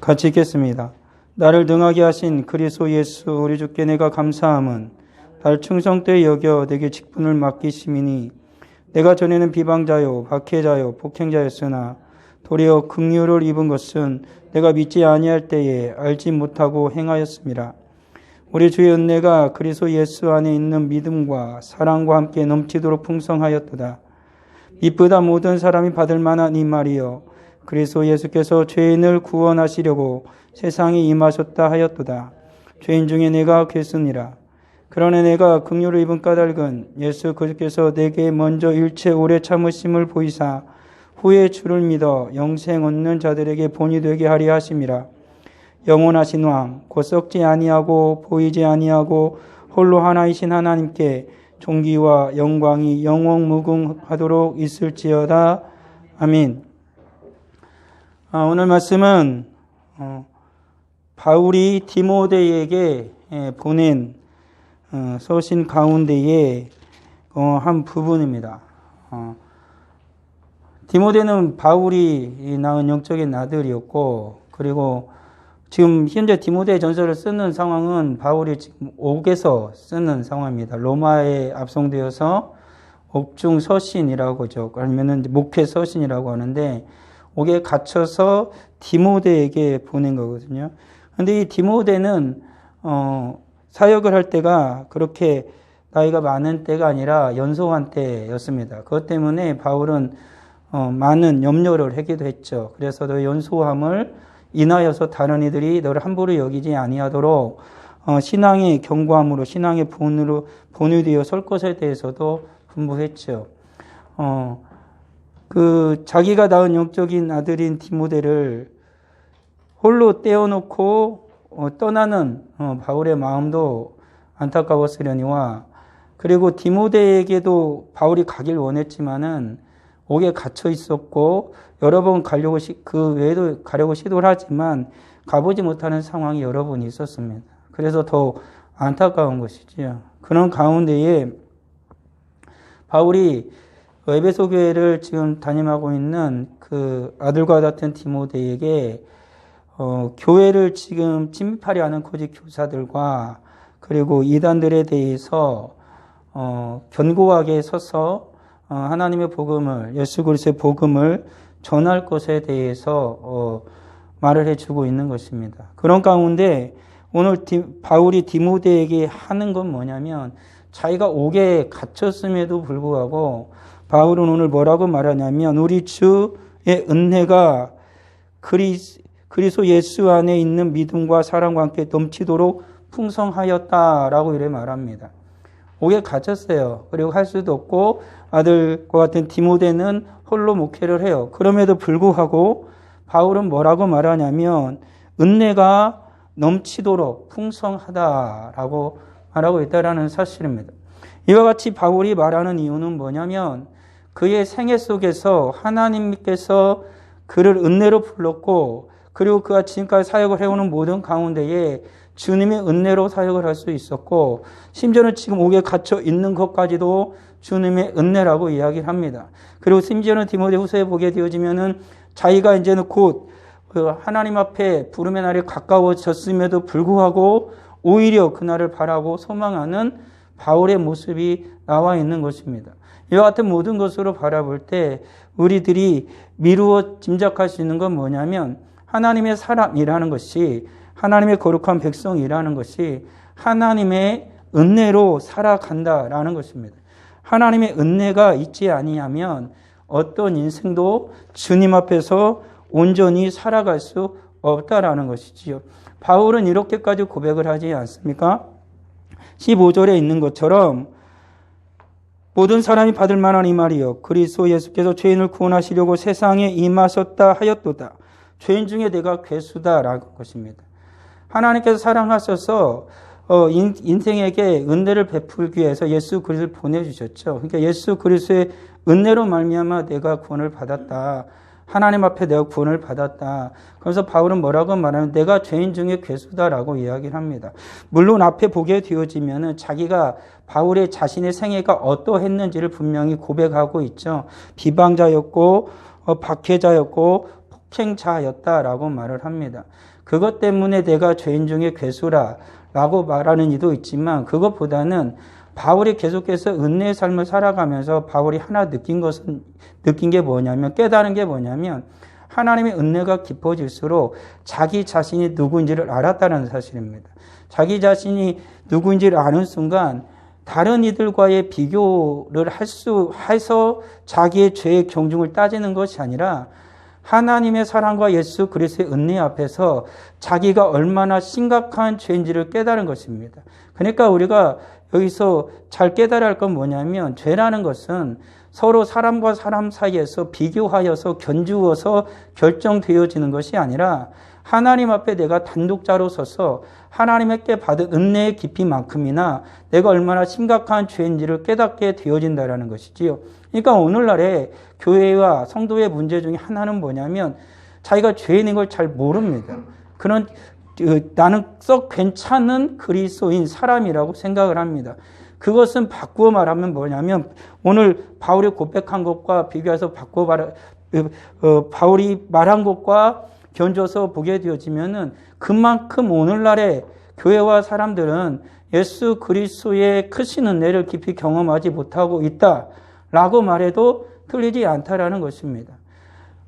같이 읽겠습니다. 나를 능하게 하신 그리스도 예수 우리 주께 내가 감사함은 날 충성되이 여겨 내게 직분을 맡기심이니 내가 전에는 비방자요 박해자요 폭행자였으나 도리어 긍휼을 입은 것은 내가 믿지 아니할 때에 알지 못하고 행하였음이라. 우리 주의 은혜가 그리스도 예수 안에 있는 믿음과 사랑과 함께 넘치도록 풍성하였도다. 이보다 모든 사람이 받을 만한 이 말이여 그리스도 예수께서 죄인을 구원하시려고 세상에 임하셨다 하였도다. 죄인 중에 내가 괴순이라. 그러나 내가 긍휼을 입은 까닭은 예수 그리스도께서 내게 먼저 일체 오래 참으심을 보이사 후에 주를 믿어 영생 얻는 자들에게 본이 되게 하리 하심이라. 영원하신 왕 곧 썩지 아니하고 보이지 아니하고 홀로 하나이신 하나님께 존귀와 영광이 영원무궁하도록 있을지어다. 아멘. 오늘 말씀은 바울이 디모데에게 보낸 서신 가운데의 한 부분입니다. 디모데는 바울이 낳은 영적인 아들이었고, 그리고 지금 현재 디모데 전서를 쓰는 상황은 바울이 지금 옥에서 쓰는 상황입니다. 로마에 압송되어서 옥중 서신이라고 하죠. 아니면은 목회 서신이라고 하는데 옥에 갇혀서 디모데에게 보낸 거거든요. 근데 이 디모데는 사역을 할 때가 그렇게 나이가 많은 때가 아니라 연소한 때였습니다. 그것 때문에 바울은 많은 염려를 하기도 했죠. 그래서 너 연소함을 인하여서 다른 이들이 너를 함부로 여기지 아니하도록 신앙의 견고함으로 신앙의 본이 되어 설 것에 대해서도 분부했죠. 자기가 낳은 영적인 아들인 디모데를 홀로 떼어놓고 떠나는 바울의 마음도 안타까웠으려니와, 그리고 디모데에게도 바울이 가길 원했지만은 옥에 갇혀 있었고 여러 번 그 외에도 가려고 시도를 하지만 가보지 못하는 상황이 여러 번 있었습니다. 그래서 더 안타까운 것이지요. 그런 가운데에 바울이 에베소 교회를 지금 담임하고 있는 그 아들과 같은 디모데에게 교회를 지금 침입하려 하는 거짓 교사들과 그리고 이단들에 대해서 견고하게 서서 하나님의 복음을, 예수 그리스도의 복음을 전할 것에 대해서 말을 해주고 있는 것입니다. 그런 가운데 오늘 바울이 디모데에게 하는 건 뭐냐면, 자기가 옥에 갇혔음에도 불구하고 바울은 오늘 뭐라고 말하냐면, 우리 주의 은혜가 그리스도 예수 안에 있는 믿음과 사랑과 함께 넘치도록 풍성하였다라고 이렇게 말합니다. 옥에 갇혔어요. 그리고 할 수도 없고 아들과 같은 디모데는 홀로 목회를 해요. 그럼에도 불구하고 바울은 뭐라고 말하냐면 은혜가 넘치도록 풍성하다라고 말하고 있다라는 사실입니다. 이와 같이 바울이 말하는 이유는 뭐냐면, 그의 생애 속에서 하나님께서 그를 은혜로 불렀고, 그리고 그가 지금까지 사역을 해오는 모든 가운데에 주님의 은혜로 사역을 할 수 있었고, 심지어는 지금 옥에 갇혀 있는 것까지도 주님의 은혜라고 이야기를 합니다. 그리고 심지어는 디모데후서에 보게 되어지면은 자기가 이제는 곧 하나님 앞에 부름의 날이 가까워졌음에도 불구하고 오히려 그날을 바라고 소망하는 바울의 모습이 나와 있는 것입니다. 이와 같은 모든 것으로 바라볼 때 우리들이 미루어 짐작할 수 있는 건 뭐냐면, 하나님의 사람이라는 것이, 하나님의 거룩한 백성이라는 것이 하나님의 은혜로 살아간다라는 것입니다. 하나님의 은혜가 있지 아니하면 어떤 인생도 주님 앞에서 온전히 살아갈 수 없다라는 것이지요. 바울은 이렇게까지 고백을 하지 않습니까? 15절에 있는 것처럼 모든 사람이 받을 만한 이 말이요 그리스도 예수께서 죄인을 구원하시려고 세상에 임하셨다 하였도다. 죄인 중에 내가 괴수다라는 것입니다. 하나님께서 사랑하셔서 인생에게 은혜를 베풀기 위해서 예수 그리스도를 보내주셨죠. 그러니까 예수 그리스도의 은혜로 말미암아 내가 구원을 받았다. 하나님 앞에 내가 구원을 받았다. 그래서 바울은 뭐라고 말하면 내가 죄인 중에 괴수다라고 이야기를 합니다. 물론 앞에 보게 되어지면은 자기가 바울의 자신의 생애가 어떠했는지를 분명히 고백하고 있죠. 비방자였고 박해자였고 폭행자였다라고 말을 합니다. 그것 때문에 내가 죄인 중에 괴수라라고 말하는 이도 있지만 그것보다는 바울이 계속해서 은혜의 삶을 살아가면서 바울이 하나 느낀 게 뭐냐면, 깨달은 게 뭐냐면, 하나님의 은혜가 깊어질수록 자기 자신이 누구인지를 알았다는 사실입니다. 자기 자신이 누구인지를 아는 순간 다른 이들과의 비교를 해서 자기의 죄의 경중을 따지는 것이 아니라 하나님의 사랑과 예수 그리스도의 은혜 앞에서 자기가 얼마나 심각한 죄인지를 깨달은 것입니다. 그러니까 우리가 여기서 잘 깨달아야 할 건 뭐냐면, 죄라는 것은 서로 사람과 사람 사이에서 비교하여서 견주어서 결정되어지는 것이 아니라 하나님 앞에 내가 단독자로 서서 하나님께 받은 은혜의 깊이만큼이나 내가 얼마나 심각한 죄인지를 깨닫게 되어진다는 것이지요. 그러니까 오늘날에 교회와 성도의 문제 중에 하나는 뭐냐면, 자기가 죄인인 걸 잘 모릅니다. 그런 나는 썩 괜찮은 그리스도인 사람이라고 생각을 합니다. 그것은 바꾸어 말하면 뭐냐면, 오늘 바울이 고백한 것과 비교해서 바울이 말한 것과 견줘서 보게 되어지면은 그만큼 오늘날의 교회와 사람들은 예수 그리스도의 크신 은혜를 깊이 경험하지 못하고 있다라고 말해도 틀리지 않다라는 것입니다.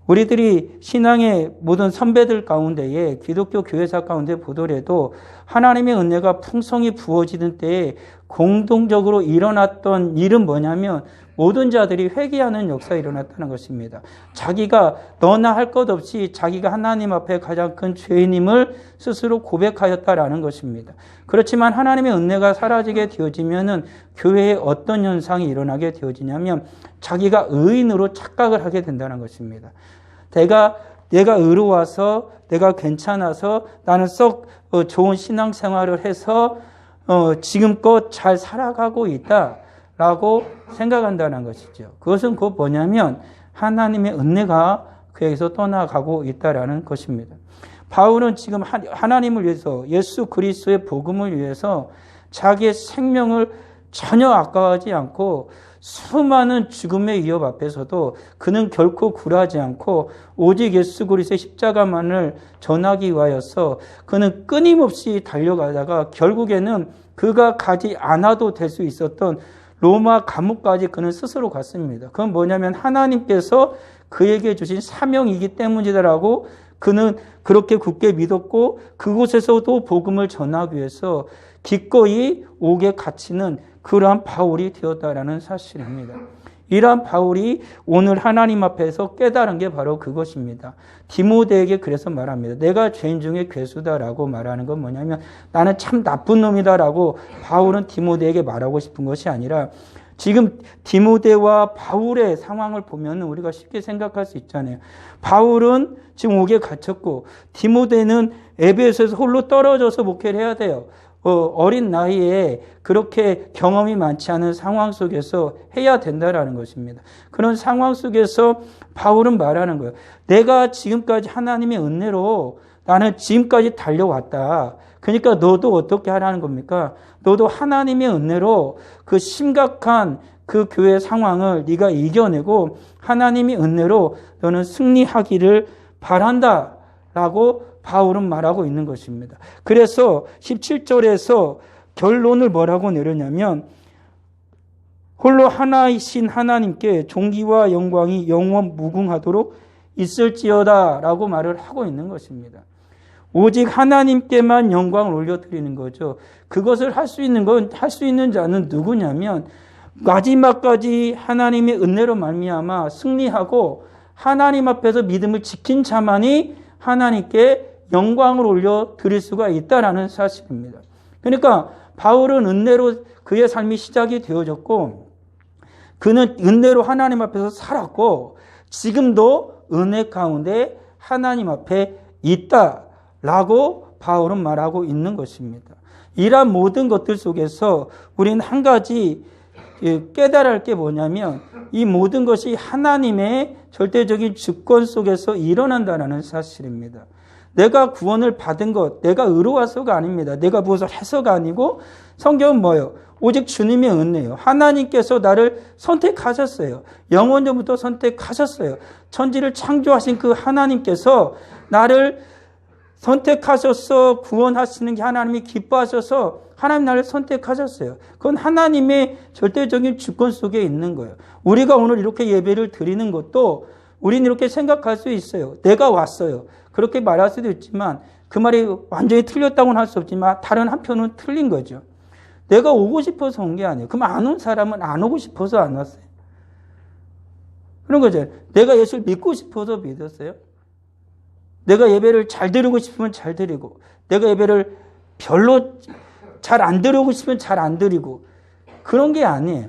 우리들이 신앙의 모든 선배들 가운데에 기독교 교회사 가운데 보더라도 하나님의 은혜가 풍성히 부어지는 때에 공동적으로 일어났던 일은 뭐냐면, 모든 자들이 회개하는 역사가 일어났다는 것입니다. 자기가 너나 할 것 없이 자기가 하나님 앞에 가장 큰 죄인임을 스스로 고백하였다라는 것입니다. 그렇지만 하나님의 은혜가 사라지게 되어지면은 교회에 어떤 현상이 일어나게 되어지냐면, 자기가 의인으로 착각을 하게 된다는 것입니다. 내가 의로워서, 내가 괜찮아서, 나는 썩 좋은 신앙생활을 해서 지금껏 잘 살아가고 있다라고 생각한다는 것이죠. 그것은 곧 뭐냐면 하나님의 은혜가 그에게서 떠나가고 있다라는 것입니다. 바울은 지금 하나님을 위해서, 예수 그리스도의 복음을 위해서 자기의 생명을 전혀 아까워하지 않고 수많은 죽음의 위협 앞에서도 그는 결코 굴하지 않고 오직 예수 그리스도의 십자가만을 전하기 위하여서 그는 끊임없이 달려가다가 결국에는 그가 가지 않아도 될 수 있었던 로마 감옥까지 그는 스스로 갔습니다. 그건 뭐냐면 하나님께서 그에게 주신 사명이기 때문이다라고 그는 그렇게 굳게 믿었고, 그곳에서도 복음을 전하기 위해서 기꺼이 옥에 갇히는 그러한 바울이 되었다라는 사실입니다. 이러한 바울이 오늘 하나님 앞에서 깨달은 게 바로 그것입니다. 디모데에게 그래서 말합니다. 내가 죄인 중에 괴수다라고 말하는 건 뭐냐면, 나는 참 나쁜 놈이다라고 바울은 디모데에게 말하고 싶은 것이 아니라, 지금 디모데와 바울의 상황을 보면 우리가 쉽게 생각할 수 있잖아요. 바울은 지금 옥에 갇혔고 디모데는 에베소에서 홀로 떨어져서 목회를 해야 돼요. 어린 나이에 그렇게 경험이 많지 않은 상황 속에서 해야 된다라는 것입니다. 그런 상황 속에서 바울은 말하는 거예요. 내가 지금까지 하나님의 은혜로 나는 지금까지 달려왔다. 그러니까 너도 어떻게 하라는 겁니까? 너도 하나님의 은혜로 그 심각한 그 교회 상황을 네가 이겨내고 하나님의 은혜로 너는 승리하기를 바란다라고 바울은 말하고 있는 것입니다. 그래서 17절에서 결론을 뭐라고 내렸냐면, 홀로 하나이신 하나님께 존귀와 영광이 영원 무궁하도록 있을지어다 라고 말을 하고 있는 것입니다. 오직 하나님께만 영광을 올려드리는 거죠. 그것을 할 수 있는 자는 누구냐면, 마지막까지 하나님의 은혜로 말미암아 승리하고 하나님 앞에서 믿음을 지킨 자만이 하나님께 영광을 올려드릴 수가 있다라는 사실입니다. 그러니까 바울은 은혜로 그의 삶이 시작이 되어졌고, 그는 은혜로 하나님 앞에서 살았고, 지금도 은혜 가운데 하나님 앞에 있다라고 바울은 말하고 있는 것입니다. 이러한 모든 것들 속에서 우리는 한 가지 깨달아야 할 게 뭐냐면, 이 모든 것이 하나님의 절대적인 주권 속에서 일어난다는 사실입니다. 내가 구원을 받은 것, 내가 의로워서가 아닙니다. 내가 무엇을 해서가 아니고 성경은 뭐예요? 오직 주님의 은혜예요. 하나님께서 나를 선택하셨어요. 영원 전부터 선택하셨어요. 천지를 창조하신 그 하나님께서 나를 선택하셔서 구원하시는 게 하나님이 기뻐하셔서 하나님 나를 선택하셨어요. 그건 하나님의 절대적인 주권 속에 있는 거예요. 우리가 오늘 이렇게 예배를 드리는 것도 우리는 이렇게 생각할 수 있어요. 내가 왔어요. 그렇게 말할 수도 있지만 그 말이 완전히 틀렸다고는 할 수 없지만 다른 한편은 틀린 거죠. 내가 오고 싶어서 온 게 아니에요. 그럼 안 온 사람은 안 오고 싶어서 안 왔어요. 그런 거죠. 내가 예수를 믿고 싶어서 믿었어요. 내가 예배를 잘 드리고 싶으면 잘 드리고, 내가 예배를 별로 잘 안 드리고 싶으면 잘 안 드리고, 그런 게 아니에요.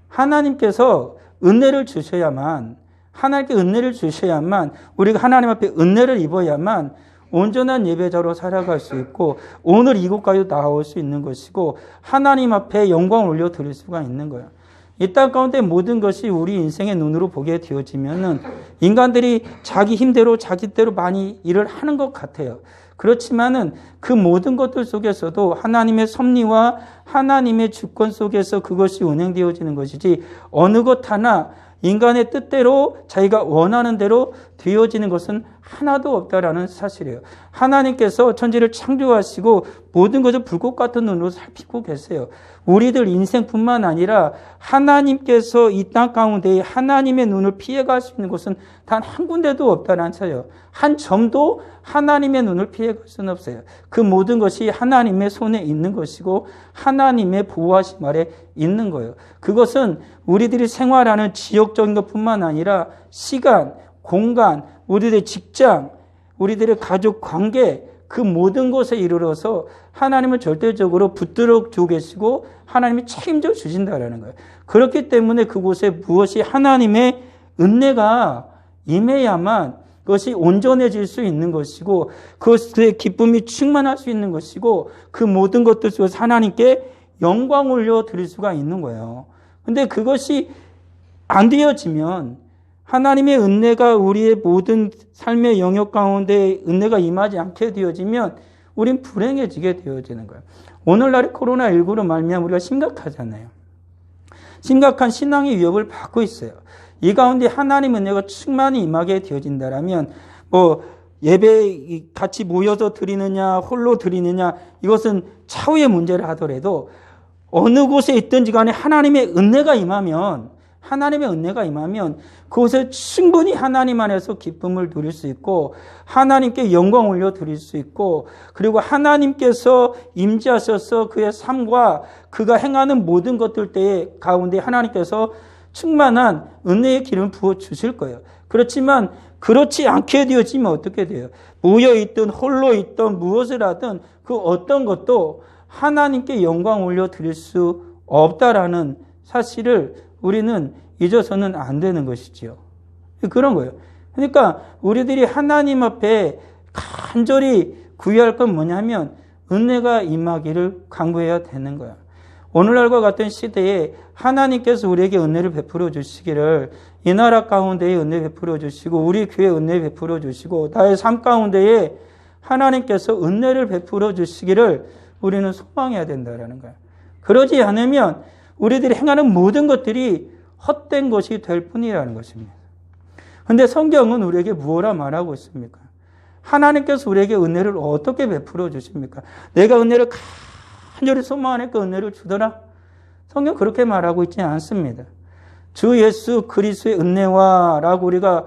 하나님께서 은혜를 주셔야만, 하나님께 은혜를 주셔야만, 우리가 하나님 앞에 은혜를 입어야만 온전한 예배자로 살아갈 수 있고, 오늘 이곳까지 나올 수 있는 것이고, 하나님 앞에 영광을 올려드릴 수가 있는 거예요. 이 땅 가운데 모든 것이 우리 인생의 눈으로 보게 되어지면은 인간들이 자기 힘대로 자기 대로 많이 일을 하는 것 같아요. 그렇지만은 그 모든 것들 속에서도 하나님의 섭리와 하나님의 주권 속에서 그것이 운행되어지는 것이지 어느 것 하나 인간의 뜻대로 자기가 원하는 대로 되어지는 것은 하나도 없다라는 사실이에요. 하나님께서 천지를 창조하시고 모든 것을 불꽃 같은 눈으로 살피고 계세요. 우리들 인생뿐만 아니라 하나님께서 이 땅 가운데 하나님의 눈을 피해갈 수 있는 곳은 단 한 군데도 없다는 사실이에요. 한 점도 하나님의 눈을 피해갈 수는 없어요. 그 모든 것이 하나님의 손에 있는 것이고 하나님의 보호하심 아래 있는 거예요. 그것은 우리들이 생활하는 지역적인 것뿐만 아니라 시간, 공간, 우리들의 직장, 우리들의 가족 관계, 그 모든 것에 이르러서 하나님은 절대적으로 붙들어 두고 계시고 하나님이 책임져 주신다라는 거예요. 그렇기 때문에 그곳에 무엇이 하나님의 은혜가 임해야만 그것이 온전해질 수 있는 것이고 그것의 기쁨이 충만할 수 있는 것이고 그 모든 것들 속에서 하나님께 영광 올려 드릴 수가 있는 거예요. 근데 그것이 안 되어지면 하나님의 은혜가 우리의 모든 삶의 영역 가운데 은혜가 임하지 않게 되어지면 우린 불행해지게 되어지는 거예요. 오늘날의 코로나19로 말미암아 우리가 심각하잖아요. 심각한 신앙의 위협을 받고 있어요. 이 가운데 하나님의 은혜가 충만히 임하게 되어진다면 예배 같이 모여서 드리느냐 홀로 드리느냐 이것은 차후의 문제를 하더라도 어느 곳에 있든지 간에 하나님의 은혜가 임하면 그곳에 충분히 하나님 안에서 기쁨을 누릴 수 있고 하나님께 영광 올려 드릴 수 있고 그리고 하나님께서 임재하셔서 그의 삶과 그가 행하는 모든 것들 때에 가운데 하나님께서 충만한 은혜의 기름을 부어 주실 거예요. 그렇지만 그렇지 않게 되어지면 어떻게 돼요? 모여 있든 홀로 있든 무엇을 하든 그 어떤 것도 하나님께 영광 올려 드릴 수 없다라는 사실을 우리는 잊어서는 안 되는 것이지요. 그런 거예요. 그러니까 우리들이 하나님 앞에 간절히 구해할 건 뭐냐면 은혜가 임하기를 간구해야 되는 거야. 오늘날과 같은 시대에 하나님께서 우리에게 은혜를 베풀어 주시기를 이 나라 가운데에 은혜 베풀어 주시고 우리 교회에 은혜 베풀어 주시고 나의 삶 가운데에 하나님께서 은혜를 베풀어 주시기를 우리는 소망해야 된다는 거야. 그러지 않으면 우리들이 행하는 모든 것들이 헛된 것이 될 뿐이라는 것입니다. 그런데 성경은 우리에게 무엇라 말하고 있습니까? 하나님께서 우리에게 은혜를 어떻게 베풀어 주십니까? 내가 은혜를 간절히 소망하니까 은혜를 주더라. 성경 그렇게 말하고 있지 않습니다. 주 예수 그리스도의 은혜와 라고 우리가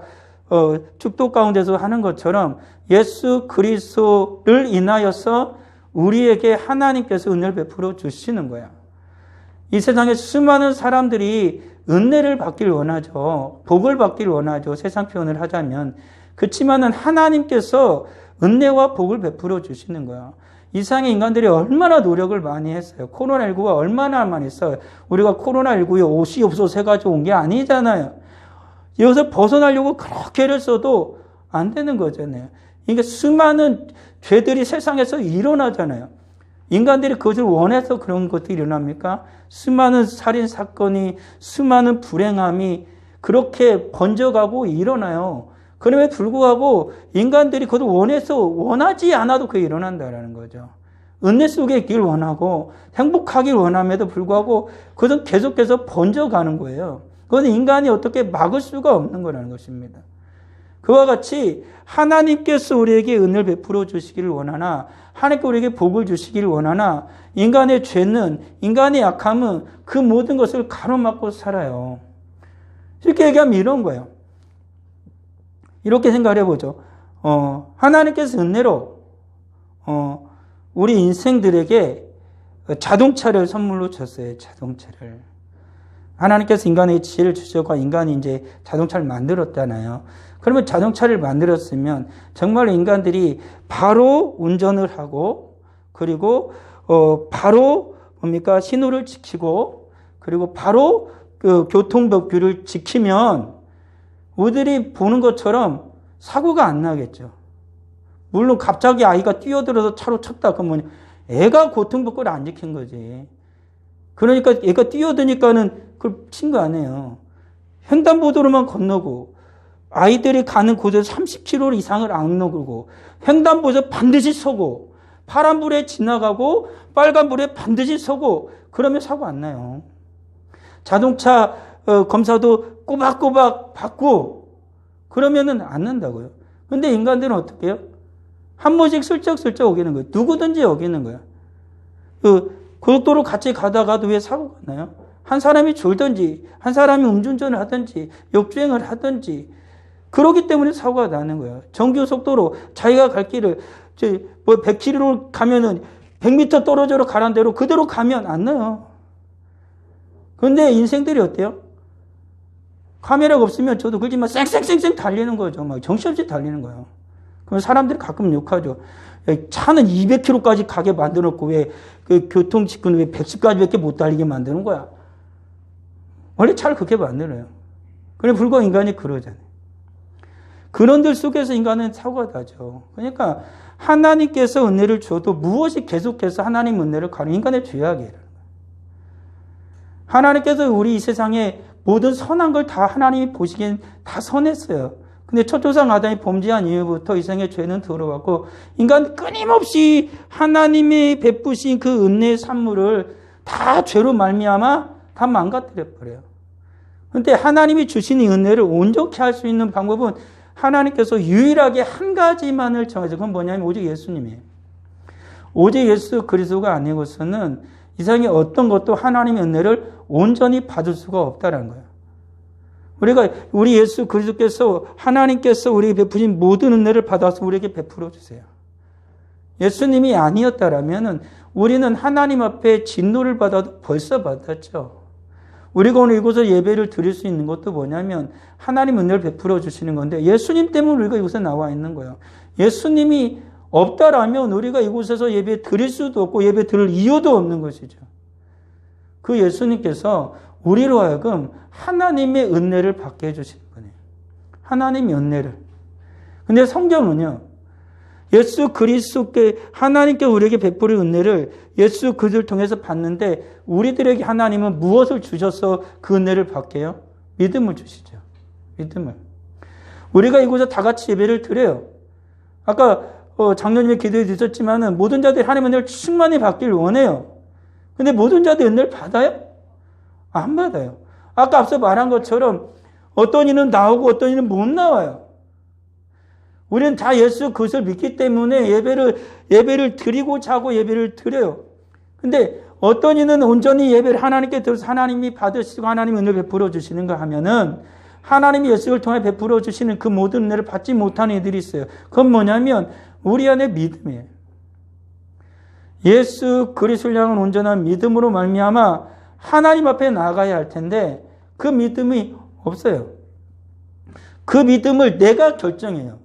축도 가운데서 하는 것처럼 예수 그리스도를 인하여서 우리에게 하나님께서 은혜를 베풀어 주시는 거야. 이 세상에 수많은 사람들이 은혜를 받길 원하죠. 복을 받길 원하죠. 세상 표현을 하자면. 그렇지만은 하나님께서 은혜와 복을 베풀어 주시는 거야. 이 세상의 인간들이 얼마나 노력을 많이 했어요. 코로나19가 얼마나 많이 했어요. 우리가 코로나19에 옷이 없어서 해가지고 온 게 아니잖아요. 여기서 벗어나려고 그렇게 애를 써도 안 되는 거잖아요. 그러니까 수많은 죄들이 세상에서 일어나잖아요. 인간들이 그것을 원해서 그런 것들이 일어납니까? 수많은 살인사건이, 수많은 불행함이 그렇게 번져가고 일어나요. 그럼에도 불구하고 인간들이 그것을 원하지 않아도 그게 일어난다라는 거죠. 은혜 속에 있길 원하고 행복하길 원함에도 불구하고 그것은 계속해서 번져가는 거예요. 그건 인간이 어떻게 막을 수가 없는 거라는 것입니다. 그와 같이 하나님께서 우리에게 은혜를 베풀어 주시기를 원하나, 하나님께 우리에게 복을 주시기를 원하나, 인간의 죄는, 인간의 약함은 그 모든 것을 가로막고 살아요. 쉽게 얘기하면 이런 거예요. 이렇게 생각을 해보죠. 하나님께서 은혜로 우리 인생들에게 자동차를 선물로 줬어요. 자동차를. 하나님께서 인간에게 지혜를 주셔서 인간이 이제 자동차를 만들었잖아요. 그러면 자동차를 만들었으면 정말 인간들이 바로 운전을 하고, 그리고 바로 뭡니까? 신호를 지키고, 그리고 바로 그 교통법규를 지키면 우리들이 보는 것처럼 사고가 안 나겠죠. 물론 갑자기 아이가 뛰어들어서 차로 쳤다 그러면 애가 교통법규를 안 지킨 거지. 그러니까 애가 뛰어드니까는 그걸 친 거 아니에요. 횡단보도로만 건너고, 아이들이 가는 곳에 30km 이상을 안 넘고, 횡단보도에 반드시 서고, 파란불에 지나가고 빨간불에 반드시 서고, 그러면 사고 안 나요. 자동차 검사도 꼬박꼬박 받고 그러면은 안 난다고요. 근데 인간들은 어떻게 해요? 한 번씩 슬쩍슬쩍 어기는 거예요. 누구든지 어기는 거예요. 고속도로 같이 가다가도 왜 사고가 나요? 한 사람이 졸든지, 한 사람이 음주운전을 하든지, 역주행을 하든지, 그러기 때문에 사고가 나는 거예요. 정규속도로 자기가 갈 길을 100km로 가면은 100m 떨어져서 가란 대로 그대로 가면 안 나요. 그런데 인생들이 어때요? 카메라가 없으면 저도 그렇지만 쌩쌩쌩쌩 달리는 거죠. 막 정신없이 달리는 거예요. 그럼 사람들이 가끔 욕하죠. 차는 200km까지 가게 만들었고 왜 그 교통직구는 왜 110까지밖에 못 달리게 만드는 거야? 원래 차를 그렇게 만들어요. 그래 불과 인간이 그러잖아요. 그런 들 속에서 인간은 사고가 나죠. 그러니까 하나님께서 은혜를 줘도 무엇이 계속해서 하나님 은혜를 가는 인간의 죄악이에요. 하나님께서 우리 이 세상에 모든 선한 걸 다 하나님이 보시기엔 다 선했어요. 근데 첫 조상 아담이 범죄한 이후부터 이 세상에 죄는 들어왔고 인간은 끊임없이 하나님이 베푸신 그 은혜의 산물을 다 죄로 말미암아 다 망가뜨려 버려요. 그런데 하나님이 주신 이 은혜를 온전케 할 수 있는 방법은 하나님께서 유일하게 한 가지만을 정해서 그건 뭐냐면 오직 예수님이에요. 오직 예수 그리스도가 아니고서는 이 세상에 어떤 것도 하나님의 은혜를 온전히 받을 수가 없다는 거예요. 우리 예수 그리스도께서 하나님께서 우리에게 베푸신 모든 은혜를 받아서 우리에게 베풀어 주세요. 예수님이 아니었다라면은 우리는 하나님 앞에 진노를 받아도 벌써 받았죠. 우리가 오늘 이곳에 예배를 드릴 수 있는 것도 뭐냐면 하나님 은혜를 베풀어 주시는 건데 예수님 때문에 우리가 이곳에 나와 있는 거예요. 예수님이 없다라면 우리가 이곳에서 예배 드릴 수도 없고 예배 드릴 이유도 없는 것이죠. 그 예수님께서 우리로 하여금 하나님의 은혜를 받게 해주시는 거예요. 하나님의 은혜를. 근데 성경은요. 예수 그리스도께 하나님께 우리에게 베풀은 은혜를 예수 그리스도를 통해서 받는데 우리들에게 하나님은 무엇을 주셔서 그 은혜를 받게 해요? 믿음을 주시죠. 믿음을. 우리가 이곳에 다 같이 예배를 드려요. 아까 장로님의 기도에 드렸지만은 모든 자들이 하나님의 은혜를 충만히 받기를 원해요. 근데 모든 자들이 은혜를 받아요? 안 받아요. 아까 앞서 말한 것처럼 어떤 이는 나오고 어떤 이는 못 나와요. 우리는 다 예수 그것을 믿기 때문에 예배를 드리고자 하고 예배를 드려요. 근데 어떤 이는 온전히 예배를 하나님께 드려서 하나님이 받으시고 하나님의 은혜를 베풀어 주시는가 하면은 하나님이 예수를 통해 베풀어 주시는 그 모든 은혜를 받지 못하는 이들이 있어요. 그건 뭐냐면 우리 안에 믿음이에요. 예수 그리스도를 향한 온전한 믿음으로 말미암아 하나님 앞에 나아가야 할 텐데 그 믿음이 없어요. 그 믿음을 내가 결정해요.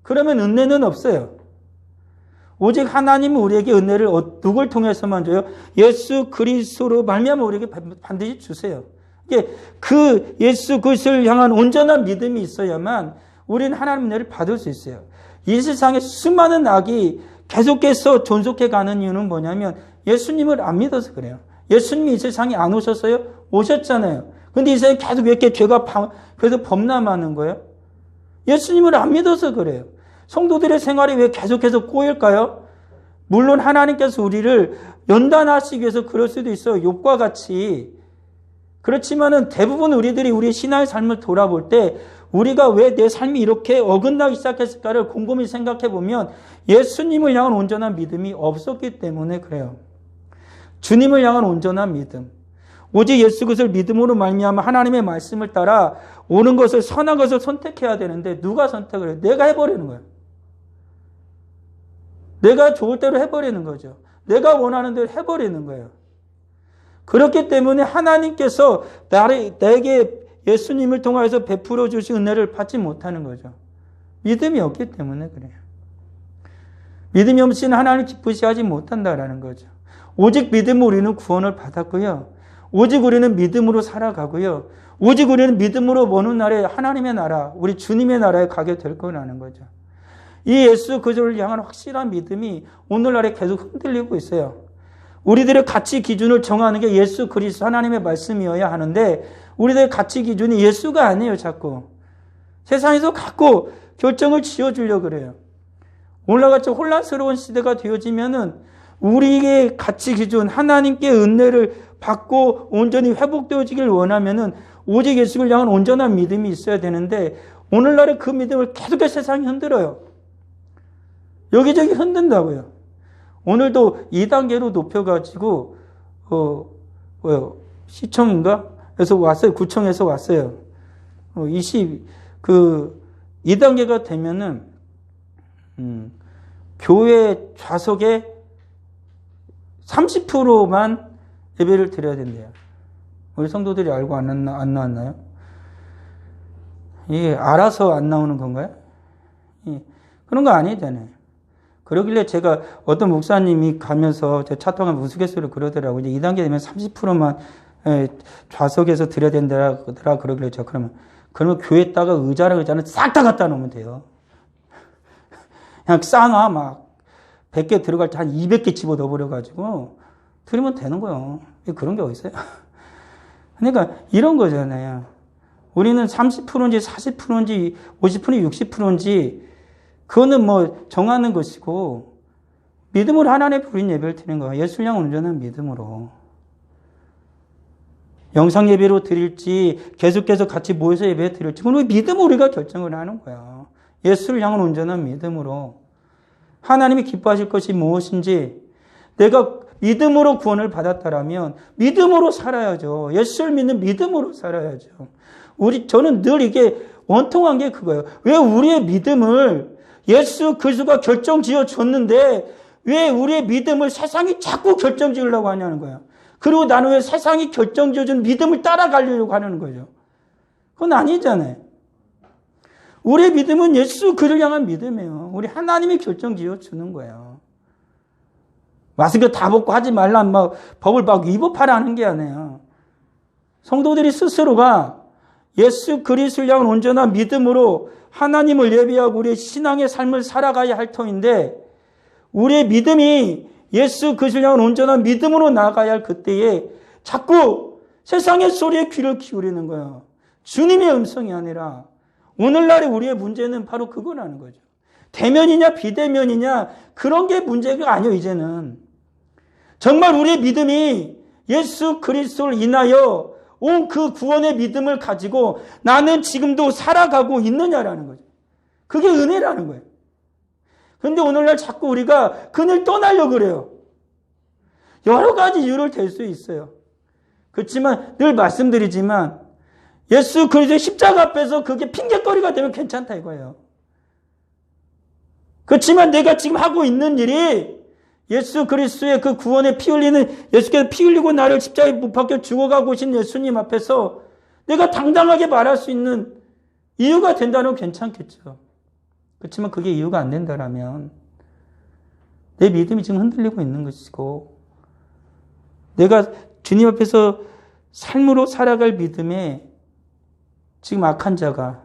그러면 은혜는 없어요. 오직 하나님은 우리에게 은혜를 누굴 통해서만 줘요? 예수 그리스도로 말미암아 우리에게 반드시 주세요. 그 예수 그리스도를 향한 온전한 믿음이 있어야만 우리는 하나님 은혜를 받을 수 있어요. 이 세상에 수많은 악이 계속해서 존속해가는 이유는 뭐냐면 예수님을 안 믿어서 그래요. 예수님이 이 세상에 안 오셨어요? 오셨잖아요. 근데 이 세상에 계속 왜 이렇게 죄가 그래서 범람하는 거예요? 예수님을 안 믿어서 그래요. 성도들의 생활이 왜 계속해서 꼬일까요? 물론 하나님께서 우리를 연단하시기 위해서 그럴 수도 있어요. 욥과 같이. 그렇지만은 대부분 우리들이 우리 신앙의 삶을 돌아볼 때 우리가 왜 내 삶이 이렇게 어긋나기 시작했을까를 곰곰이 생각해 보면 예수님을 향한 온전한 믿음이 없었기 때문에 그래요. 주님을 향한 온전한 믿음. 오직 예수 그리스도를 믿음으로 말미암아 하나님의 말씀을 따라 옳은 것을 선한 것을 선택해야 되는데 누가 선택을 해요? 내가 해버리는 거예요. 내가 좋을 대로 해버리는 거죠. 내가 원하는 대로 해버리는 거예요. 그렇기 때문에 하나님께서 내게 예수님을 통하여서 베풀어 주신 은혜를 받지 못하는 거죠. 믿음이 없기 때문에 그래요. 믿음이 없이는 하나님을 기쁘시 하지 못한다라는 거죠. 오직 믿음으로 우리는 구원을 받았고요. 오직 우리는 믿음으로 살아가고요. 오직 우리는 믿음으로 먼 훗날에 하나님의 나라, 우리 주님의 나라에 가게 될 거라는 거죠. 이 예수 그리스도를 향한 확실한 믿음이 오늘날에 계속 흔들리고 있어요. 우리들의 가치 기준을 정하는 게 예수 그리스도 하나님의 말씀이어야 하는데 우리들의 가치 기준이 예수가 아니에요. 자꾸 세상에서 갖고 결정을 지어주려고 그래요. 오늘같이 혼란스러운 시대가 되어지면은 우리의 가치 기준, 하나님께 은혜를 받고 온전히 회복되어지길 원하면은 오직 예수를 향한 온전한 믿음이 있어야 되는데 오늘날의 그 믿음을 계속해서 세상이 흔들어요. 여기저기 흔든다고요. 오늘도 2단계로 높여가지고 시청인가? 에서 왔어요. 구청에서 왔어요. 2단계가 되면은 교회 좌석에 30%만 예배를 드려야 된대요. 우리 성도들이 알고 안 나왔나요? 이게 알아서 안 나오는 건가요? 그런 거 아니잖아요. 그러길래 제가 어떤 목사님이 가면서 제 차통하면 우스갯소리로 그러더라고요. 이제 2단계 되면 30%만 좌석에서 드려야 된다라 그러길래 제가 그러면 교회에다가 의자는 싹 다 갖다 놓으면 돼요. 그냥 쌓아놔 막 100개 들어갈 때 한 200개 집어 넣어버려가지고 드리면 되는 거예요. 그런 게 어딨어요? 그러니까 이런 거잖아요. 우리는 30%인지 40%인지 50%인지 60%인지 그거는 뭐 정하는 것이고 믿음으로 하나님의 부린 예배를 드리는 거예요. 예수를 향한 온전한 믿음으로. 영상 예배로 드릴지 계속해서 같이 모여서 예배 드릴지 그건 믿음으로 우리가 결정을 하는 거야. 예수를 향한 온전한 믿음으로. 하나님이 기뻐하실 것이 무엇인지 내가 믿음으로 구원을 받았다라면 믿음으로 살아야죠. 예수를 믿는 믿음으로 살아야죠. 저는 늘 이게 원통한 게 그거예요. 왜 우리의 믿음을 예수 그리스도가 결정지어 줬는데 왜 우리의 믿음을 세상이 자꾸 결정지으려고 하냐는 거야. 그리고 나는 왜 세상이 결정지어준 믿음을 따라가려고 하는 거죠. 그건 아니잖아요. 우리의 믿음은 예수 그를 향한 믿음이에요. 우리 하나님이 결정지어 주는 거예요. 마스크 다 벗고 하지 말라 막 법을 막 위법하라는 게 아니에요. 성도들이 스스로가 예수 그리스도를 향한 온전한 믿음으로 하나님을 예배하고 우리의 신앙의 삶을 살아가야 할 터인데 우리의 믿음이 예수 그리스도를 향한 온전한 믿음으로 나아가야 할 그때에 자꾸 세상의 소리에 귀를 기울이는 거예요. 주님의 음성이 아니라 오늘날의 우리의 문제는 바로 그거라는 거죠. 대면이냐 비대면이냐 그런 게 문제가 아니에요. 이제는 정말 우리의 믿음이 예수 그리스도를 인하여 온 그 구원의 믿음을 가지고 나는 지금도 살아가고 있느냐라는 거죠. 그게 은혜라는 거예요. 그런데 오늘날 자꾸 우리가 그늘 떠나려고 그래요. 여러 가지 이유를 댈 수 있어요. 그렇지만 늘 말씀드리지만 예수 그리스도의 십자가 앞에서 그게 핑계거리가 되면 괜찮다 이거예요. 그렇지만 내가 지금 하고 있는 일이 예수 그리스도의 그 구원에 피 흘리는 예수께서 피 흘리고 나를 십자가에 못 박혀 죽어가고 오신 예수님 앞에서 내가 당당하게 말할 수 있는 이유가 된다면 괜찮겠죠. 그렇지만 그게 이유가 안 된다면 내 믿음이 지금 흔들리고 있는 것이고 내가 주님 앞에서 삶으로 살아갈 믿음에 지금 악한 자가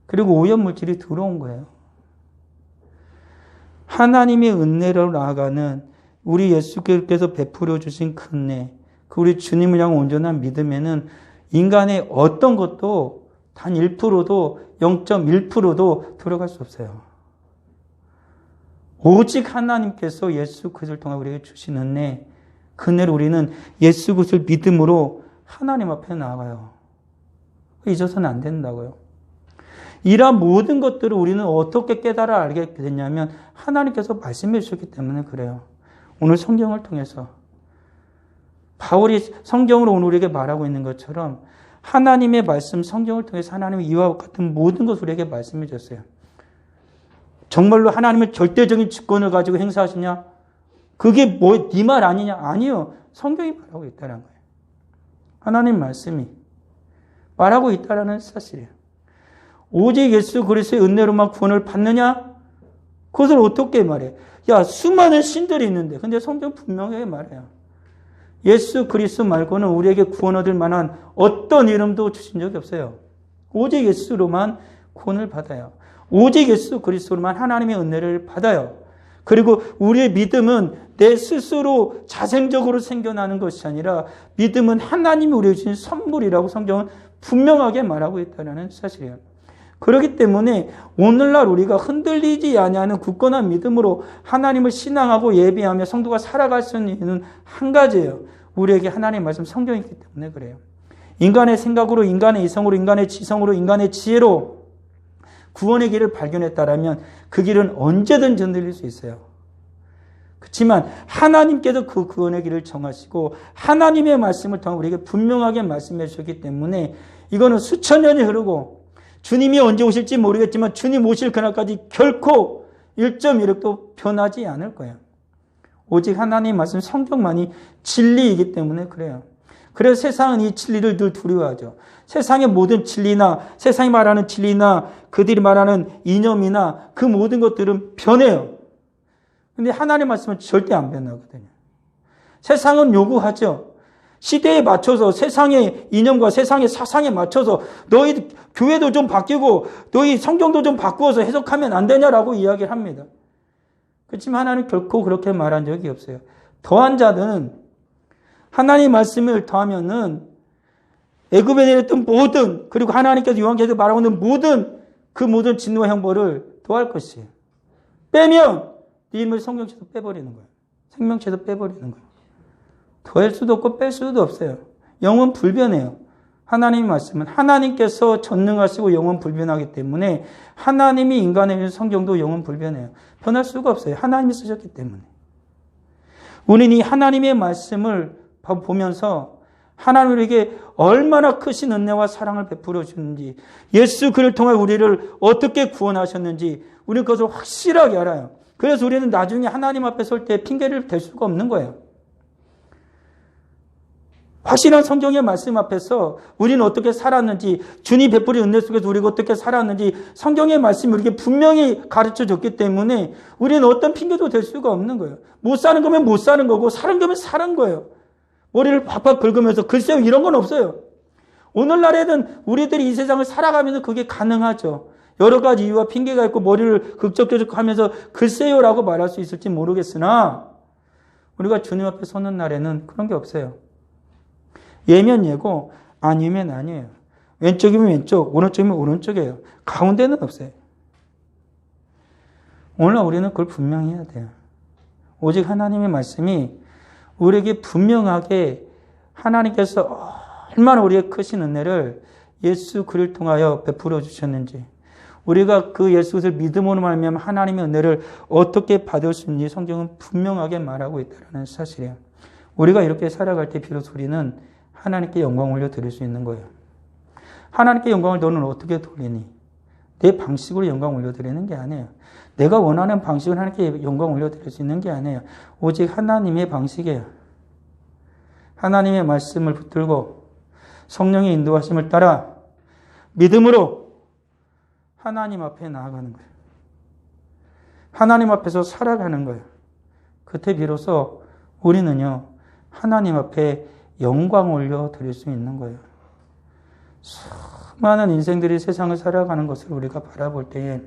그리고 오염물질이 들어온 거예요. 하나님의 은혜로 나아가는 우리 예수께서 베풀어 주신 그 은혜, 그 우리 주님을 향한 온전한 믿음에는 인간의 어떤 것도 단 1%도 0.1%도 들어갈 수 없어요. 오직 하나님께서 예수 그리스도를 통해 우리에게 주신 은혜, 그 은혜를 우리는 예수 그리스도를 믿음으로 하나님 앞에 나아가요. 잊어서는 안 된다고요. 이러한 모든 것들을 우리는 어떻게 깨달아 알게 됐냐면 하나님께서 말씀해 주셨기 때문에 그래요. 오늘 성경을 통해서 바울이 성경으로 오늘 우리에게 말하고 있는 것처럼 하나님의 말씀, 성경을 통해서 하나님의 이와 같은 모든 것을 우리에게 말씀해 줬어요. 정말로 하나님의 절대적인 주권을 가지고 행사하시냐? 그게 네 말 아니냐? 아니요. 성경이 말하고 있다는 거예요. 하나님 말씀이 말하고 있다는 사실이에요. 오직 예수 그리스도의 은혜로만 구원을 받느냐? 그것을 어떻게 말해? 야, 수많은 신들이 있는데. 근데 성경 분명하게 말해요. 예수 그리스도 말고는 우리에게 구원 얻을 만한 어떤 이름도 주신 적이 없어요. 오직 예수로만 구원을 받아요. 오직 예수 그리스도로만 하나님의 은혜를 받아요. 그리고 우리의 믿음은 내 스스로 자생적으로 생겨나는 것이 아니라 믿음은 하나님이 우리에게 주신 선물이라고 성경은 분명하게 말하고 있다는 사실이에요. 그렇기 때문에 오늘날 우리가 흔들리지 아니하는 굳건한 믿음으로 하나님을 신앙하고 예배하며 성도가 살아갈 수 있는 이유는 한 가지예요. 우리에게 하나님의 말씀 성경이기 때문에 그래요. 인간의 생각으로, 인간의 이성으로, 인간의 지성으로, 인간의 지혜로 구원의 길을 발견했다라면 그 길은 언제든지 흔들릴 수 있어요. 그렇지만 하나님께서 그 구원의 길을 정하시고 하나님의 말씀을 통해 우리에게 분명하게 말씀해 주셨기 때문에 이거는 수천 년이 흐르고 주님이 언제 오실지 모르겠지만 주님 오실 그날까지 결코 1.1획도 변하지 않을 거예요. 오직 하나님의 말씀 성경만이 진리이기 때문에 그래요. 그래서 세상은 이 진리를 늘 두려워하죠. 세상의 모든 진리나 세상이 말하는 진리나 그들이 말하는 이념이나 그 모든 것들은 변해요. 근데 하나님의 말씀은 절대 안 변하거든요. 세상은 요구하죠. 시대에 맞춰서 세상의 이념과 세상의 사상에 맞춰서 너희 교회도 좀 바뀌고 너희 성경도 좀 바꾸어서 해석하면 안 되냐라고 이야기를 합니다. 그렇지만 하나님은 결코 그렇게 말한 적이 없어요. 더한 자는 하나님의 말씀을 더하면은 애굽에 내렸던 모든 그리고 하나님께서 요한계시록에 말하고 있는 모든 그 모든 진노와 형벌을 더할 것이에요. 빼면 네 힘을 성경책에서 빼버리는 거예요. 생명책에서 빼버리는 거예요. 더할 수도 없고 뺄 수도 없어요. 영은 불변해요. 하나님의 말씀은 하나님께서 전능하시고 영은 불변하기 때문에 하나님이 인간에 주신 성경도 영은 불변해요. 변할 수가 없어요. 하나님이 쓰셨기 때문에. 우리는 이 하나님의 말씀을 보면서 하나님에게 얼마나 크신 은혜와 사랑을 베풀어 주는지, 예수 그를 통해 우리를 어떻게 구원하셨는지 우리는 그것을 확실하게 알아요. 그래서 우리는 나중에 하나님 앞에 설 때 핑계를 댈 수가 없는 거예요. 확실한 성경의 말씀 앞에서 우리는 어떻게 살았는지, 주님 베풀이 은혜 속에서 우리가 어떻게 살았는지 성경의 말씀이 우리에게 분명히 가르쳐줬기 때문에 우리는 어떤 핑계도 댈 수가 없는 거예요. 못 사는 거면 못 사는 거고 사는 거면 사는 거예요. 머리를 팍팍 긁으면서 글쎄요 이런 건 없어요. 오늘날에는 우리들이 이 세상을 살아가면서 그게 가능하죠. 여러 가지 이유와 핑계가 있고 머리를 극적극적하면서 글쎄요라고 말할 수 있을지 모르겠으나 우리가 주님 앞에 서는 날에는 그런 게 없어요. 예면 예고, 아니면 아니에요. 왼쪽이면 왼쪽, 오른쪽이면 오른쪽이에요. 가운데는 없어요. 오늘 우리는 그걸 분명히 해야 돼요. 오직 하나님의 말씀이 우리에게 분명하게 하나님께서 얼마나 우리의 크신 은혜를 예수 그를 통하여 베풀어 주셨는지, 우리가 그 예수 그리스도를 믿음으로 말미암아 하나님의 은혜를 어떻게 받을 수 있는지 성경은 분명하게 말하고 있다는 사실이에요. 우리가 이렇게 살아갈 때 비로소 우리는 하나님께 영광 올려 드릴 수 있는 거예요. 하나님께 영광을 너는 어떻게 돌리니? 내 방식으로 영광 올려 드리는 게 아니에요. 내가 원하는 방식으로 하나님께 영광 올려 드릴 수 있는 게 아니에요. 오직 하나님의 방식이에요. 하나님의 말씀을 붙들고 성령의 인도하심을 따라 믿음으로 하나님 앞에 나아가는 거예요. 하나님 앞에서 살아가는 거예요. 그때 비로소 우리는요, 하나님 앞에 영광 올려 드릴 수 있는 거예요. 수많은 인생들이 세상을 살아가는 것을 우리가 바라볼 때에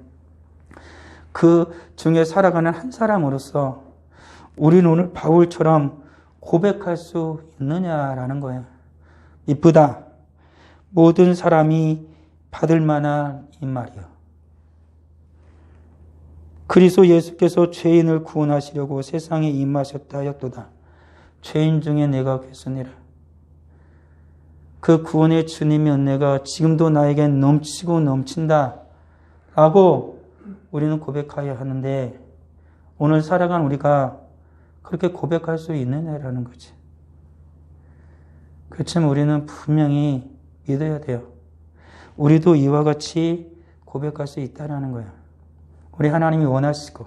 그 중에 살아가는 한 사람으로서 우리는 오늘 바울처럼 고백할 수 있느냐라는 거예요. 이쁘다. 모든 사람이 받을 만한 이 말이요. 그리스도 예수께서 죄인을 구원하시려고 세상에 임하셨다 하였도다. 죄인 중에 내가 괴순이라. 그 구원의 주님의 은혜가 지금도 나에겐 넘치고 넘친다 라고 우리는 고백하여야 하는데, 오늘 살아간 우리가 그렇게 고백할 수 있느냐라는 거지. 그렇지만 우리는 분명히 믿어야 돼요. 우리도 이와 같이 고백할 수 있다는 거예요. 우리 하나님이 원하시고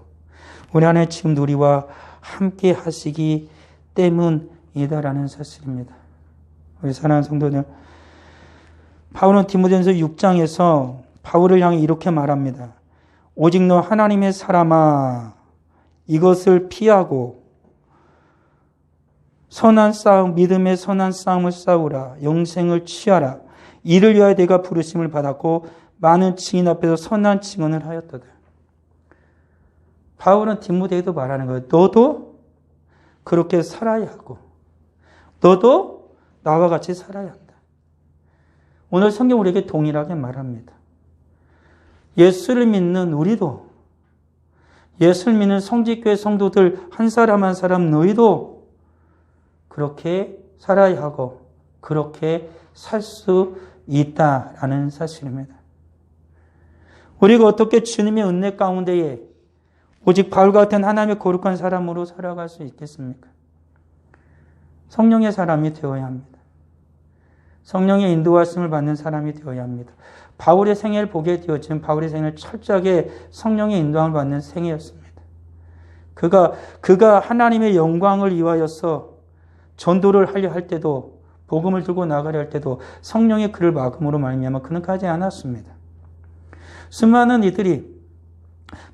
우리 안에 지금 우리와 함께 하시기 때문이다라는 사실입니다. 우리 사랑하는 성도들, 바울은 디모데전서 6장에서 바울을 향해 이렇게 말합니다. 오직 너 하나님의 사람아, 이것을 피하고 선한 싸움, 믿음의 선한 싸움을 싸우라. 영생을 취하라. 이를 위하여 내가 부르심을 받았고 많은 증인 앞에서 선한 증언을 하였도다. 바울은 디모데에도 말하는 거예요. 너도 그렇게 살아야 하고 너도 나와 같이 살아야 한다. 오늘 성경 우리에게 동일하게 말합니다. 예수를 믿는 우리도, 예수를 믿는 성직교회 성도들 한 사람 한 사람 너희도 그렇게 살아야 하고 그렇게 살 수 있다라는 사실입니다. 우리가 어떻게 주님의 은혜 가운데에 오직 바울 같은 하나님의 거룩한 사람으로 살아갈 수 있겠습니까? 성령의 사람이 되어야 합니다. 성령의 인도하심을 받는 사람이 되어야 합니다. 바울의 생애를 보게 되었지만 바울의 생애는 철저하게 성령의 인도함을 받는 생애였습니다. 그가 하나님의 영광을 위하여서 전도를 하려 할 때도, 복음을 들고 나가려 할 때도 성령의 그를 막음으로 말미암아 그는 가지 않았습니다. 수많은 이들이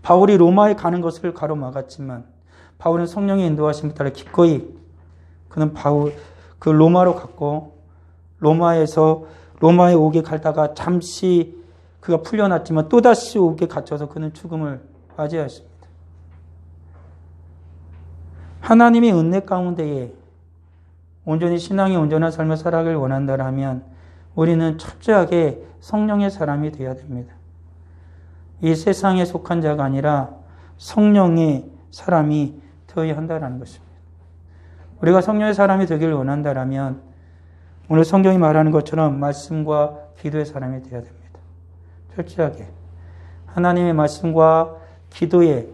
바울이 로마에 가는 것을 가로막았지만 바울은 성령의 인도하심에 따라 기꺼이 그는 그 로마로 갔고, 로마에 오게 갈다가 잠시 그가 풀려났지만 또다시 오게 갇혀서 그는 죽음을 맞이하였습니다. 하나님의 은혜 가운데에 온전히 신앙의 온전한 삶을 살아가길 원한다면 우리는 철저하게 성령의 사람이 되어야 됩니다. 이 세상에 속한 자가 아니라 성령의 사람이 되어야 한다는 것입니다. 우리가 성령의 사람이 되길 원한다면 오늘 성경이 말하는 것처럼 말씀과 기도의 사람이 되어야 됩니다. 철저하게 하나님의 말씀과 기도에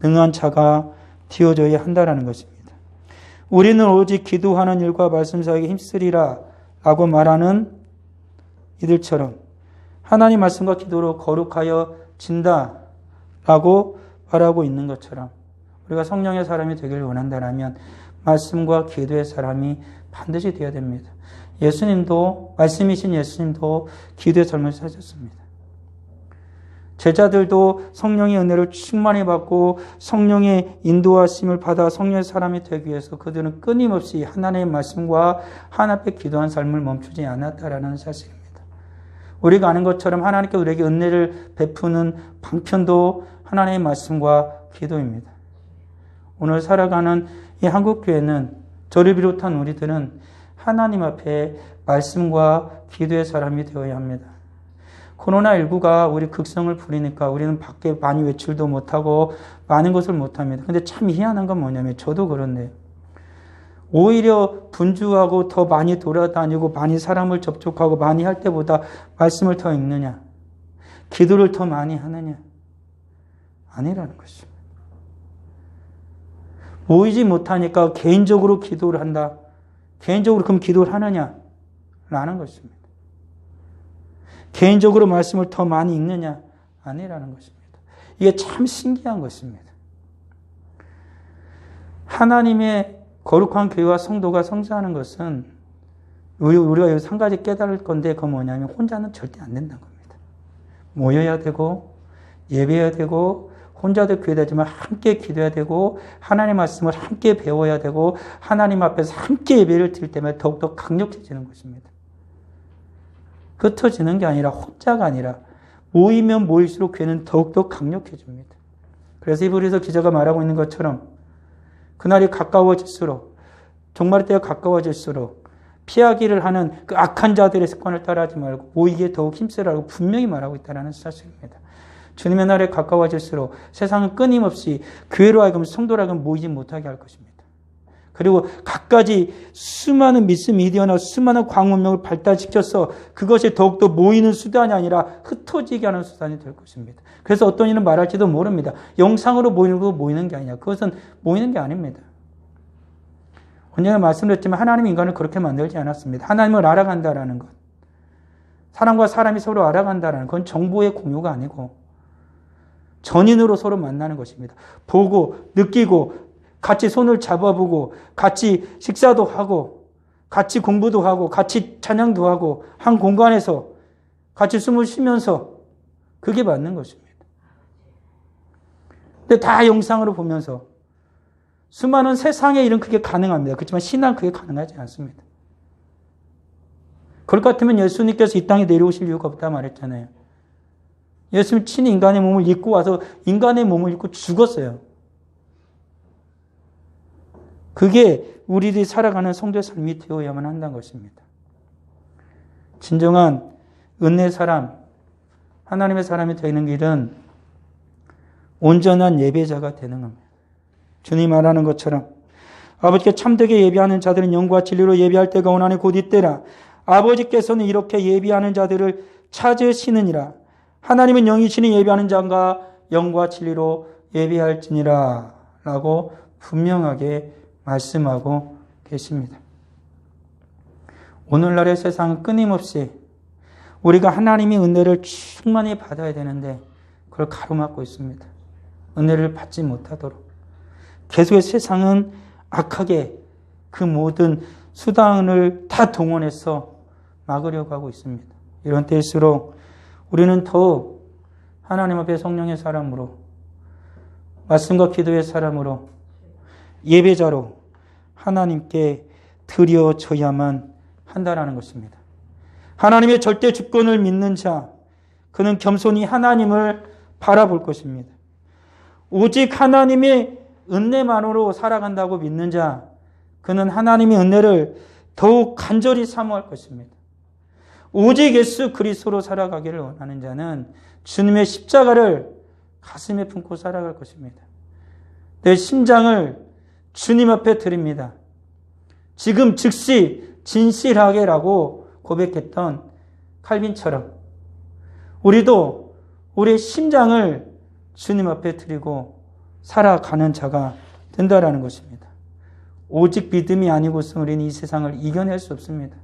능한 자가 되어져야 한다는 것입니다. 우리는 오직 기도하는 일과 말씀 사역에 힘쓰리라 라고 말하는 이들처럼 하나님 말씀과 기도로 거룩하여 진다 라고 말하고 있는 것처럼 우리가 성령의 사람이 되길 원한다면 말씀과 기도의 사람이 반드시 되어야 됩니다. 예수님도, 말씀이신 예수님도 기도의 삶을 사셨습니다. 제자들도 성령의 은혜를 충만히 받고 성령의 인도하심을 받아 성령의 사람이 되기 위해서 그들은 끊임없이 하나님의 말씀과 하나님 앞에 기도한 삶을 멈추지 않았다라는 사실입니다. 우리가 아는 것처럼 하나님께 우리에게 은혜를 베푸는 방편도 하나님의 말씀과 기도입니다. 오늘 살아가는 이 한국교회는 저를 비롯한 우리들은 하나님 앞에 말씀과 기도의 사람이 되어야 합니다. 코로나19가 우리 극성을 부리니까 우리는 밖에 많이 외출도 못하고 많은 것을 못합니다. 근데 참 희한한 건 뭐냐면 저도 그런데요. 오히려 분주하고 더 많이 돌아다니고 많이 사람을 접촉하고 많이 할 때보다 말씀을 더 읽느냐, 기도를 더 많이 하느냐, 아니라는 것입니다. 모이지 못하니까 개인적으로 기도를 한다. 개인적으로 그럼 기도를 하느냐? 라는 것입니다. 개인적으로 말씀을 더 많이 읽느냐? 아니라는 것입니다. 이게 참 신기한 것입니다. 하나님의 거룩한 교회와 성도가 성장하는 것은 우리가 여기서 한 가지 깨달을 건데 그건 뭐냐면 혼자는 절대 안 된다는 겁니다. 모여야 되고 예배해야 되고 혼자도 교회되지만 함께 기도해야 되고 하나님 말씀을 함께 배워야 되고 하나님 앞에서 함께 예배를 드릴 때마다 더욱더 강력해지는 것입니다. 흩어지는 게 아니라 혼자가 아니라 모이면 모일수록 교회는 더욱더 강력해집니다. 그래서 히브리서 기자가 말하고 있는 것처럼 그날이 가까워질수록, 종말의 때가 가까워질수록 피하기를 하는 그 악한 자들의 습관을 따라하지 말고 모이기에 더욱 힘쓰라고 분명히 말하고 있다는 사실입니다. 주님의 날에 가까워질수록 세상은 끊임없이 교회로 하여금 성도로 하여금 모이지 못하게 할 것입니다. 그리고 갖가지 수많은 미스 미디어나 수많은 광문명을 발달시켜서 그것이 더욱더 모이는 수단이 아니라 흩어지게 하는 수단이 될 것입니다. 그래서 어떤 이는 말할지도 모릅니다. 영상으로 모이는 게 아니냐. 그것은 모이는 게 아닙니다. 언제나 말씀드렸지만 하나님이 인간을 그렇게 만들지 않았습니다. 하나님을 알아간다라는 것. 사람과 사람이 서로 알아간다라는 건 정보의 공유가 아니고 전인으로 서로 만나는 것입니다. 보고 느끼고 같이 손을 잡아보고 같이 식사도 하고 같이 공부도 하고 같이 찬양도 하고 한 공간에서 같이 숨을 쉬면서 그게 맞는 것입니다. 근데 다 영상으로 보면서 수많은 세상의 일은 그게 가능합니다. 그렇지만 신앙은 그게 가능하지 않습니다. 그럴 것 같으면 예수님께서 이 땅에 내려오실 이유가 없다 말했잖아요. 예수님 친히 인간의 몸을 입고 와서 인간의 몸을 입고 죽었어요. 그게 우리들이 살아가는 성도의 삶이 되어야만 한다는 것입니다. 진정한 은혜의 사람, 하나님의 사람이 되는 길은 온전한 예배자가 되는 겁니다. 주님 말하는 것처럼 아버지께 참되게 예배하는 자들은 영과 진리로 예배할 때가 오나니 곧 이때라. 아버지께서는 이렇게 예배하는 자들을 찾으시느니라. 하나님은 영이시니 예배하는 자가 영과 진리로 예배할지니라 라고 분명하게 말씀하고 계십니다. 오늘날의 세상은 끊임없이 우리가 하나님의 은혜를 충만히 받아야 되는데 그걸 가로막고 있습니다. 은혜를 받지 못하도록. 계속의 세상은 악하게 그 모든 수단을 다 동원해서 막으려고 하고 있습니다. 이런 때일수록 우리는 더욱 하나님 앞에 성령의 사람으로 말씀과 기도의 사람으로 예배자로 하나님께 드려져야만 한다라는 것입니다. 하나님의 절대 주권을 믿는 자, 그는 겸손히 하나님을 바라볼 것입니다. 오직 하나님의 은혜만으로 살아간다고 믿는 자, 그는 하나님의 은혜를 더욱 간절히 사모할 것입니다. 오직 예수 그리스도로 살아가기를 원하는 자는 주님의 십자가를 가슴에 품고 살아갈 것입니다. 내 심장을 주님 앞에 드립니다. 지금 즉시 진실하게라고 고백했던 칼빈처럼 우리도 우리의 심장을 주님 앞에 드리고 살아가는 자가 된다라는 것입니다. 오직 믿음이 아니고서 우리는 이 세상을 이겨낼 수 없습니다.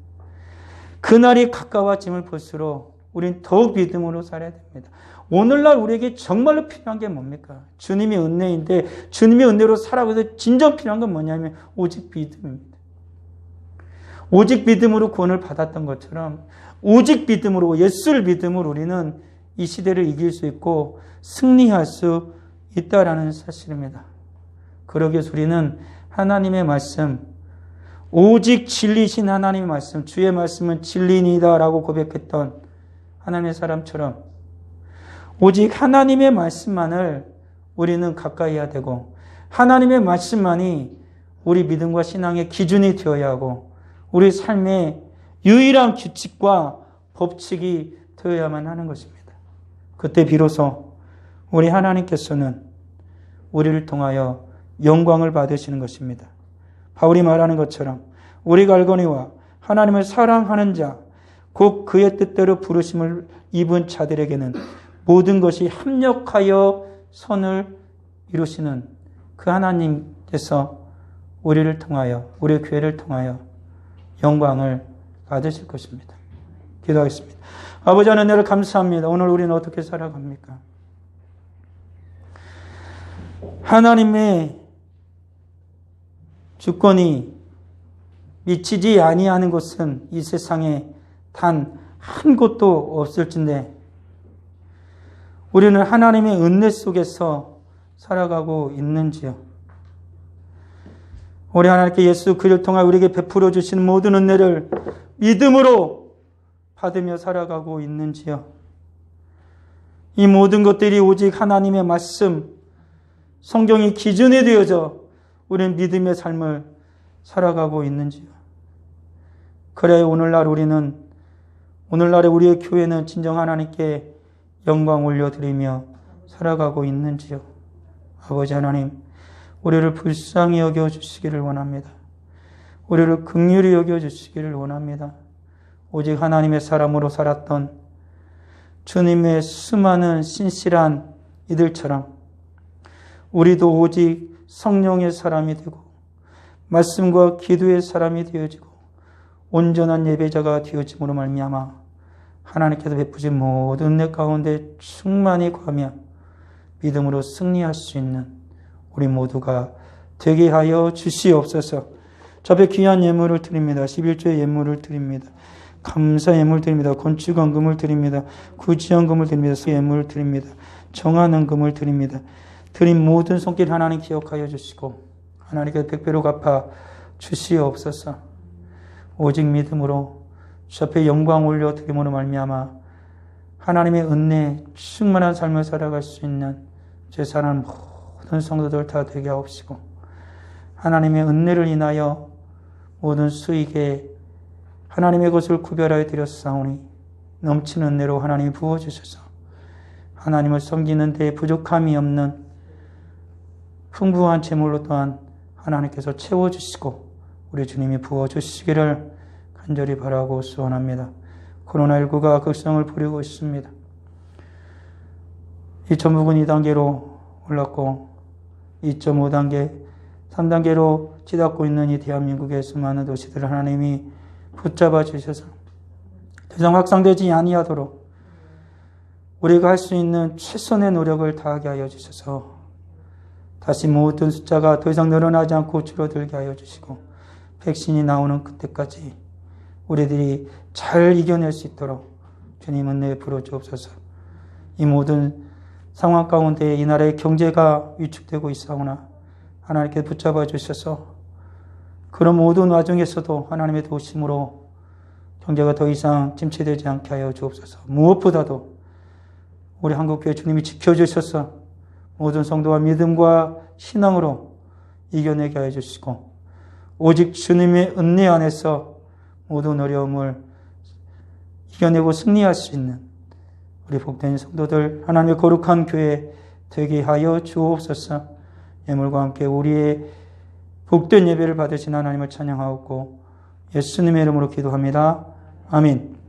그날이 가까워짐을 볼수록 우리는 더욱 믿음으로 살아야 됩니다. 오늘날 우리에게 정말로 필요한 게 뭡니까? 주님의 은혜인데 주님의 은혜로 살아가서 진정 필요한 건 뭐냐면 오직 믿음입니다. 오직 믿음으로 구원을 받았던 것처럼 오직 믿음으로 예수를 믿음으로 우리는 이 시대를 이길 수 있고 승리할 수 있다라는 사실입니다. 그러기 위해서 우리는 하나님의 말씀, 오직 진리신 하나님의 말씀, 주의 말씀은 진리니다라고 고백했던 하나님의 사람처럼 오직 하나님의 말씀만을 우리는 가까이 해야 되고 하나님의 말씀만이 우리 믿음과 신앙의 기준이 되어야 하고 우리 삶의 유일한 규칙과 법칙이 되어야만 하는 것입니다. 그때 비로소 우리 하나님께서는 우리를 통하여 영광을 받으시는 것입니다. 바울이 말하는 것처럼 우리가 알거니와 하나님을 사랑하는 자, 곧 그의 뜻대로 부르심을 입은 자들에게는 모든 것이 합력하여 선을 이루시는 그 하나님께서 우리를 통하여, 우리 교회를 통하여 영광을 받으실 것입니다. 기도하겠습니다. 아버지 하나님 은혜를 감사합니다. 오늘 우리는 어떻게 살아갑니까? 하나님의 주권이 미치지 아니하는 곳은 이 세상에 단 한 곳도 없을진데 우리는 하나님의 은혜 속에서 살아가고 있는지요? 우리 하나님께 예수 그를 통해 우리에게 베풀어 주시는 모든 은혜를 믿음으로 받으며 살아가고 있는지요? 이 모든 것들이 오직 하나님의 말씀, 성경이 기준이 되어져 우리는 믿음의 삶을 살아가고 있는지요? 그래야 오늘날의 우리의 교회는 진정 하나님께 영광 올려드리며 살아가고 있는지요. 아버지 하나님, 우리를 불쌍히 여겨주시기를 원합니다. 우리를 긍휼히 여겨주시기를 원합니다. 오직 하나님의 사람으로 살았던 주님의 수많은 신실한 이들처럼 우리도 오직 성령의 사람이 되고 말씀과 기도의 사람이 되어지고 온전한 예배자가 되어짐으로 말미암아 하나님께서 베푸신 모든 은혜 가운데 충만히 구하며 믿음으로 승리할 수 있는 우리 모두가 되게 하여 주시옵소서. 저 앞에 귀한 예물을 드립니다. 11조의 예물을 드립니다. 감사 예물 드립니다. 건축원금을 드립니다. 구지원금을 드립니다. 예물을 드립니다. 정한원금을 드립니다. 드린 모든 손길 하나님 기억하여 주시고 하나님께서 백배로 갚아 주시옵소서. 오직 믿음으로 주 앞에 영광 올려 드림으로 말미암아 하나님의 은혜에 충만한 삶을 살아갈 수 있는 제 사랑 모든 성도들 다 되게 하옵시고 하나님의 은혜를 인하여 모든 수익에 하나님의 것을 구별하여 드렸사오니 넘치는 은혜로 하나님이 부어주셔서 하나님을 섬기는 데 부족함이 없는 풍부한 재물로 또한 하나님께서 채워주시고 우리 주님이 부어주시기를 간절히 바라고 소원합니다. 코로나19가 극성을 부리고 있습니다. 이 전북은 2단계로 올랐고 2.5단계, 3단계로 치닫고 있는 이 대한민국의 수많은 도시들을 하나님이 붙잡아 주셔서 더 이상 확산되지 아니하도록 우리가 할 수 있는 최선의 노력을 다하게 하여 주셔서 다시 모든 숫자가 더 이상 늘어나지 않고 줄어들게 하여 주시고 백신이 나오는 그때까지 우리들이 잘 이겨낼 수 있도록 주님 은혜 부어 주옵소서. 이 모든 상황 가운데 이 나라의 경제가 위축되고 있사오나 하나님께 붙잡아 주셔서 그런 모든 와중에서도 하나님의 도우심으로 경제가 더 이상 침체되지 않게 하여 주옵소서. 무엇보다도 우리 한국교회 주님이 지켜주셔서 모든 성도와 믿음과 신앙으로 이겨내게 하여 주시고 오직 주님의 은혜 안에서 모든 어려움을 이겨내고 승리할 수 있는 우리 복된 성도들 하나님의 거룩한 교회 되게 하여 주옵소서. 예물과 함께 우리의 복된 예배를 받으신 하나님을 찬양하옵고 예수님의 이름으로 기도합니다. 아멘.